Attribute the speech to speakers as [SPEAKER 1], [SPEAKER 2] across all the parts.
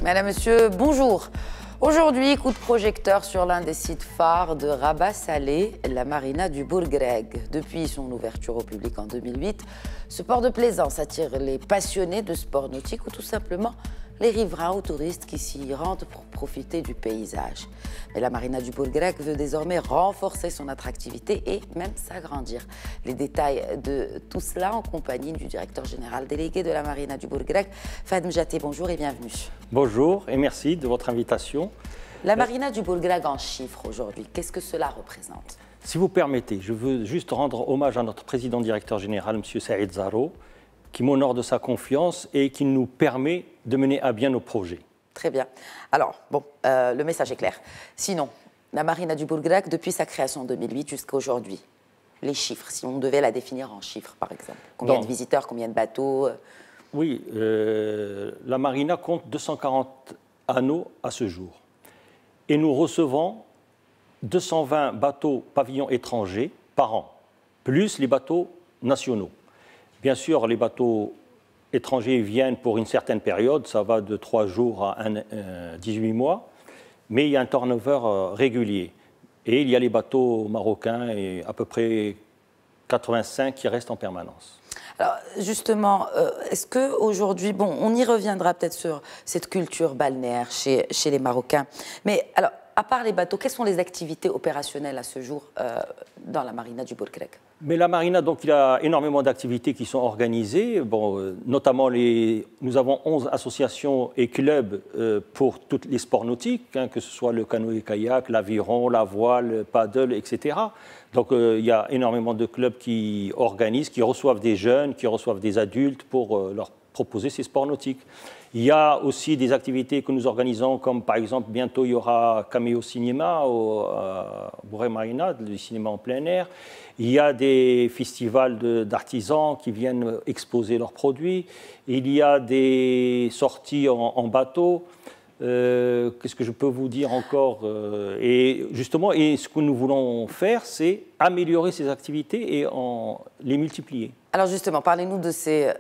[SPEAKER 1] Madame, Monsieur, bonjour. Aujourd'hui, coup de projecteur sur l'un des sites phares de Rabat Salé, la marina du Bourgreg. Depuis son ouverture au public en 2008, ce port de plaisance attire les passionnés de sport nautique ou tout simplement les riverains ou touristes qui s'y rendent pour profiter du paysage. Mais la marina du Bourgreg veut désormais renforcer son attractivité et même s'agrandir. Les détails de tout cela en compagnie du directeur général délégué de la marina du Bourgreg, Fahd Mjaté. Bonjour et bienvenue.
[SPEAKER 2] Bonjour et merci de votre invitation.
[SPEAKER 1] La marina du Bourgreg en chiffres aujourd'hui, qu'est-ce que cela représente?
[SPEAKER 2] Si vous permettez, je veux juste rendre hommage à notre président directeur général, M. Saïd Zaro, qui m'honore de sa confiance et qui nous permet de mener à bien nos projets.
[SPEAKER 1] Très bien. Alors, bon, le message est clair. Sinon, la marina du Bourgreg, depuis sa création en 2008 jusqu'à aujourd'hui, les chiffres, si on devait la définir en chiffres, par exemple. Combien de visiteurs, combien de bateaux?
[SPEAKER 2] Oui, la marina compte 240 anneaux à ce jour. Et nous recevons 220 bateaux pavillons étrangers par an, plus les bateaux nationaux. Bien sûr, les bateaux étrangers viennent pour une certaine période, ça va de 3 jours à 18 mois, mais il y a un turnover régulier. Et il y a les bateaux marocains, et à peu près 85 qui restent en permanence.
[SPEAKER 1] Alors justement, est-ce qu'aujourd'hui, bon, on y reviendra peut-être sur cette culture balnéaire chez les Marocains, mais alors, à part les bateaux, quelles sont les activités opérationnelles à ce jour dans la marina du Bourgreg?
[SPEAKER 2] Mais la marina, donc, il y a énormément d'activités qui sont organisées. Bon, notamment, nous avons 11 associations et clubs pour tous les sports nautiques, hein, que ce soit le canoë-kayak, l'aviron, la voile, le paddle, etc. Donc, il y a énormément de clubs qui organisent, qui reçoivent des jeunes, qui reçoivent des adultes pour leur proposer ces sports nautiques. Il y a aussi des activités que nous organisons, comme par exemple, bientôt il y aura Caméo Cinéma au Bourg Marina, du cinéma en plein air. Il y a des festivals d'artisans qui viennent exposer leurs produits. Il y a des sorties en bateau. Qu'est-ce que je peux vous dire encore? Et justement, ce que nous voulons faire, c'est améliorer ces activités et les multiplier.
[SPEAKER 1] Alors justement, parlez-nous de ces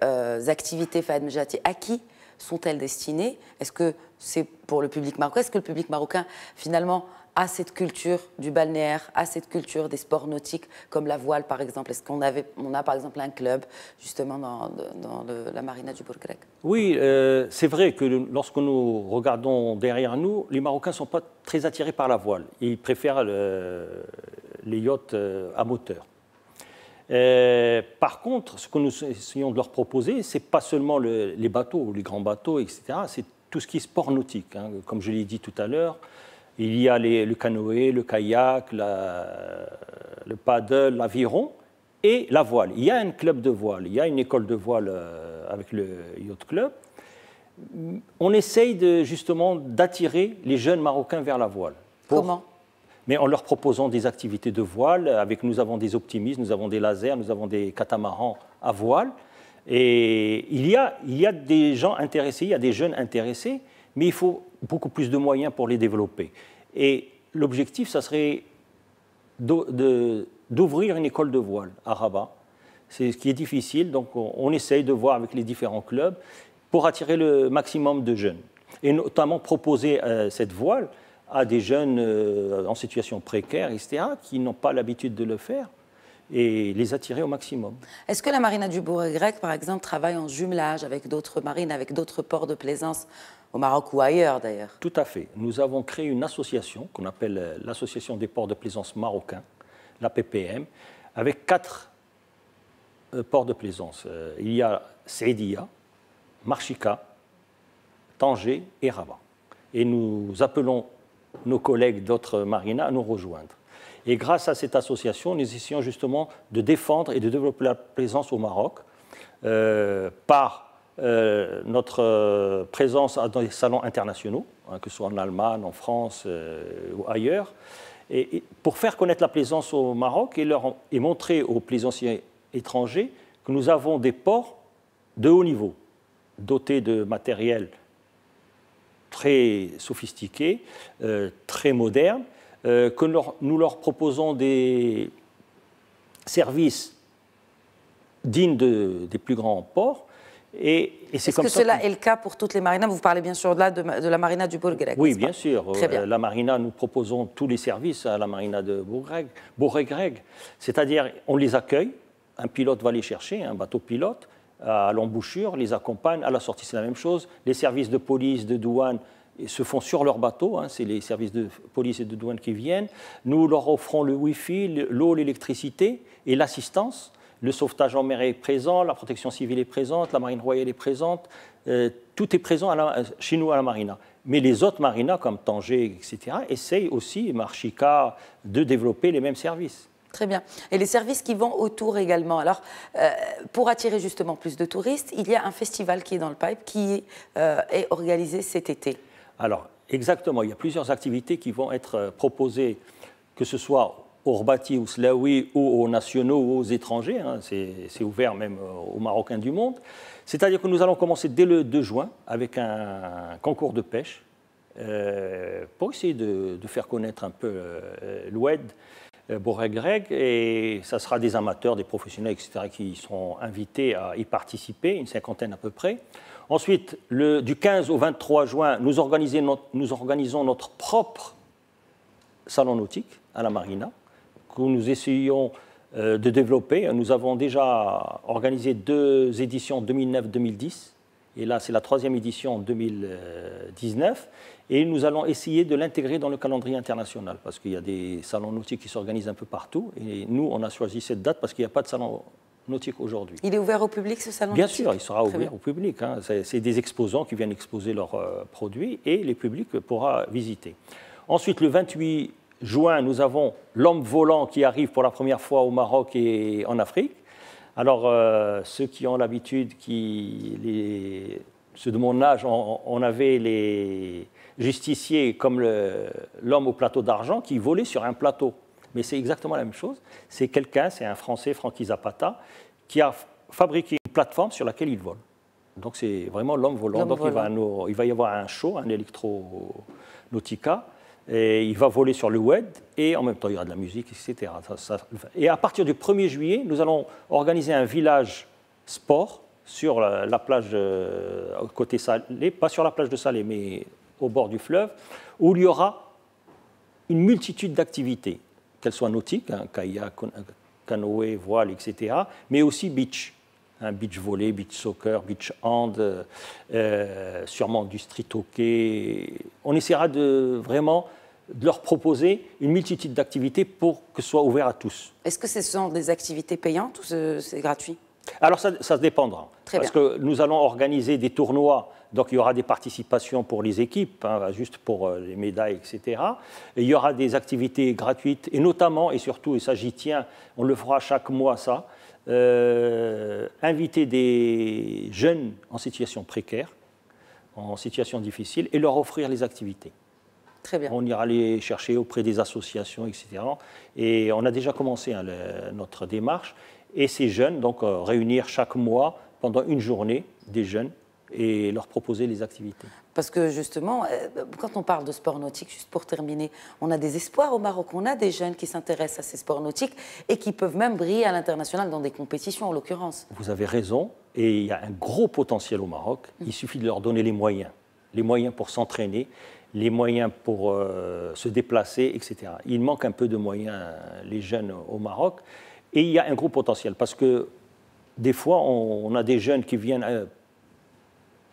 [SPEAKER 1] activités, Fahd Mjaté. À qui sont-elles destinées? Est-ce que c'est pour le public marocain? Est-ce que le public marocain, finalement, a cette culture du balnéaire, a cette culture des sports nautiques, comme la voile, par exemple? Est-ce qu'on a, par exemple, un club, justement, dans la marina du Bourgreg?
[SPEAKER 2] Oui, c'est vrai que lorsque nous regardons derrière nous, les Marocains ne sont pas très attirés par la voile. Ils préfèrent les yachts à moteur. Par contre, ce que nous essayons de leur proposer, ce n'est pas seulement les bateaux, les grands bateaux, etc. C'est tout ce qui est sport nautique. Hein. Comme je l'ai dit tout à l'heure, il y a le canoë, le kayak, le paddle, l'aviron et la voile. Il y a un club de voile, il y a une école de voile avec le Yacht Club. On essaye justement d'attirer les jeunes Marocains vers la voile.
[SPEAKER 1] Comment ?
[SPEAKER 2] Mais en leur proposant des activités de voile. Nous avons des optimistes, nous avons des lasers, nous avons des catamarans à voile. Et il y a des gens intéressés, il y a des jeunes intéressés, mais il faut beaucoup plus de moyens pour les développer. Et l'objectif, ça serait d'ouvrir une école de voile à Rabat. C'est ce qui est difficile, donc on essaye de voir avec les différents clubs pour attirer le maximum de jeunes. Et notamment proposer cette voile à des jeunes en situation précaire, etc., qui n'ont pas l'habitude de le faire, et les attirer au maximum.
[SPEAKER 1] Est-ce que la marina du Bourgreg, par exemple, travaille en jumelage avec d'autres marines, avec d'autres ports de plaisance, au Maroc ou ailleurs d'ailleurs?
[SPEAKER 2] Tout à fait. Nous avons créé une association qu'on appelle l'Association des ports de plaisance marocains, la PPM, avec 4 ports de plaisance. Il y a Saïdia, Marchika, Tanger et Rabat. Et nous appelons nos collègues d'autres marinas à nous rejoindre. Et grâce à cette association, nous essayons justement de défendre et de développer la plaisance au Maroc par notre présence dans des salons internationaux, hein, que ce soit en Allemagne, en France ou ailleurs, et pour faire connaître la plaisance au Maroc et montrer aux plaisanciers étrangers que nous avons des ports de haut niveau, dotés de matériel très sophistiqués, très modernes, que nous leur proposons des services dignes des plus grands ports
[SPEAKER 1] Est-ce que cela est le cas pour toutes les marinas? Vous parlez bien sûr là de la marina du Bourg-Greg.
[SPEAKER 2] Oui, bien sûr.
[SPEAKER 1] Très bien.
[SPEAKER 2] La marina, nous proposons tous les services à la marina de Bourg-Greg. C'est-à-dire, on les accueille, un pilote va les chercher, un bateau pilote, à l'embouchure, les accompagne, à la sortie c'est la même chose. Les services de police, de douane se font sur leur bateau, c'est les services de police et de douane qui viennent. Nous leur offrons le Wi-Fi, l'eau, l'électricité et l'assistance. Le sauvetage en mer est présent, la protection civile est présente, la marine royale est présente. Tout est présent chez nous à la marina. Mais les autres marinas, comme Tanger, etc., essayent aussi, Marchica, de développer les mêmes services.
[SPEAKER 1] Très bien. Et les services qui vont autour également. Alors, pour attirer justement plus de touristes, il y a un festival qui est dans le pipe, qui est organisé cet été. Alors,
[SPEAKER 2] exactement. Il y a plusieurs activités qui vont être proposées, que ce soit aux Rbati ou Slaoui ou aux nationaux ou aux étrangers. C'est ouvert même aux Marocains du monde. C'est-à-dire que nous allons commencer dès le 2 juin avec un concours de pêche pour essayer de faire connaître un peu l'Oued, Bourg-Greg, et ça sera des amateurs, des professionnels, etc., qui seront invités à y participer, une cinquantaine à peu près. Ensuite, du 15 au 23 juin, nous organisons notre propre salon nautique à la marina, que nous essayons de développer. Nous avons déjà organisé 2 éditions, 2009-2010, et là c'est la 3e édition en 2019, et nous allons essayer de l'intégrer dans le calendrier international, parce qu'il y a des salons nautiques qui s'organisent un peu partout, et nous on a choisi cette date parce qu'il n'y a pas de salon nautique aujourd'hui.
[SPEAKER 1] Il est ouvert au public, ce salon
[SPEAKER 2] Bien
[SPEAKER 1] nautique?
[SPEAKER 2] sûr, il sera ouvert au public. C'est des exposants qui viennent exposer leurs produits, et le public pourra visiter. Ensuite, le 28 juin, nous avons l'homme volant qui arrive pour la première fois au Maroc et en Afrique. Alors, ceux qui ont l'habitude, ceux de mon âge, on avait les justiciers comme l'homme au plateau d'argent qui volait sur un plateau. Mais c'est exactement la même chose. C'est un Français, Francky Zapata, qui a fabriqué une plateforme sur laquelle il vole. Donc c'est vraiment l'homme volant. Donc il va y avoir un show, un électro-nautica. Et il va voler sur le Oued, et en même temps il y aura de la musique, etc. Et à partir du 1er juillet, nous allons organiser un village sport sur la plage côté Salé, pas sur la plage de Salé, mais au bord du fleuve, où il y aura une multitude d'activités, qu'elles soient nautiques, kayak, canoë, voile, etc., mais aussi beach. Beach volley, beach soccer, beach hand, sûrement du street hockey. On essaiera de leur proposer une multitude d'activités pour que ce soit ouvert à tous.
[SPEAKER 1] Est-ce que ce sont des activités payantes ou c'est gratuit?
[SPEAKER 2] Alors ça dépendra. Parce que nous allons organiser des tournois, donc il y aura des participations pour les équipes, juste pour les médailles, etc. Et il y aura des activités gratuites, et notamment, et surtout, et ça j'y tiens, on le fera chaque mois ça, inviter des jeunes en situation précaire, en situation difficile, et leur offrir les activités.
[SPEAKER 1] Très bien.
[SPEAKER 2] On ira les chercher auprès des associations, etc. Et on a déjà commencé notre démarche. Et ces jeunes, donc réunir chaque mois, pendant une journée, des jeunes, et leur proposer les activités.
[SPEAKER 1] Parce que justement, quand on parle de sport nautique, juste pour terminer, on a des espoirs au Maroc, on a des jeunes qui s'intéressent à ces sports nautiques et qui peuvent même briller à l'international dans des compétitions en l'occurrence.
[SPEAKER 2] Vous avez raison, et il y a un gros potentiel au Maroc, il suffit de leur donner les moyens pour s'entraîner, les moyens pour se déplacer, etc. Il manque un peu de moyens, les jeunes au Maroc, et il y a un gros potentiel, parce que des fois, on a des jeunes qui viennent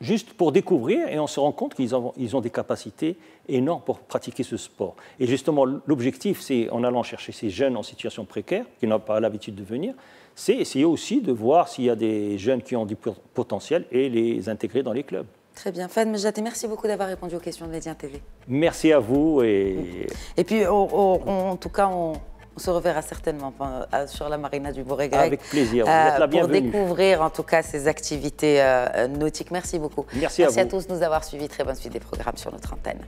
[SPEAKER 2] juste pour découvrir, et on se rend compte qu'ils ont des capacités énormes pour pratiquer ce sport. Et justement, l'objectif, c'est, en allant chercher ces jeunes en situation précaire, qui n'ont pas l'habitude de venir, c'est essayer aussi de voir s'il y a des jeunes qui ont du potentiel et les intégrer dans les clubs.
[SPEAKER 1] Très bien. Fahd Medjati, merci beaucoup d'avoir répondu aux questions de Médien TV.
[SPEAKER 2] Merci à vous. Et
[SPEAKER 1] puis, en tout cas, on se reverra certainement sur la marina du Bourg-Greg.
[SPEAKER 2] Avec plaisir, vous êtes la bienvenue.
[SPEAKER 1] Pour découvrir en tout cas ces activités nautiques. Merci beaucoup.
[SPEAKER 2] Merci à vous.
[SPEAKER 1] Merci à tous de nous avoir suivis. Très bonne suite des programmes sur notre antenne.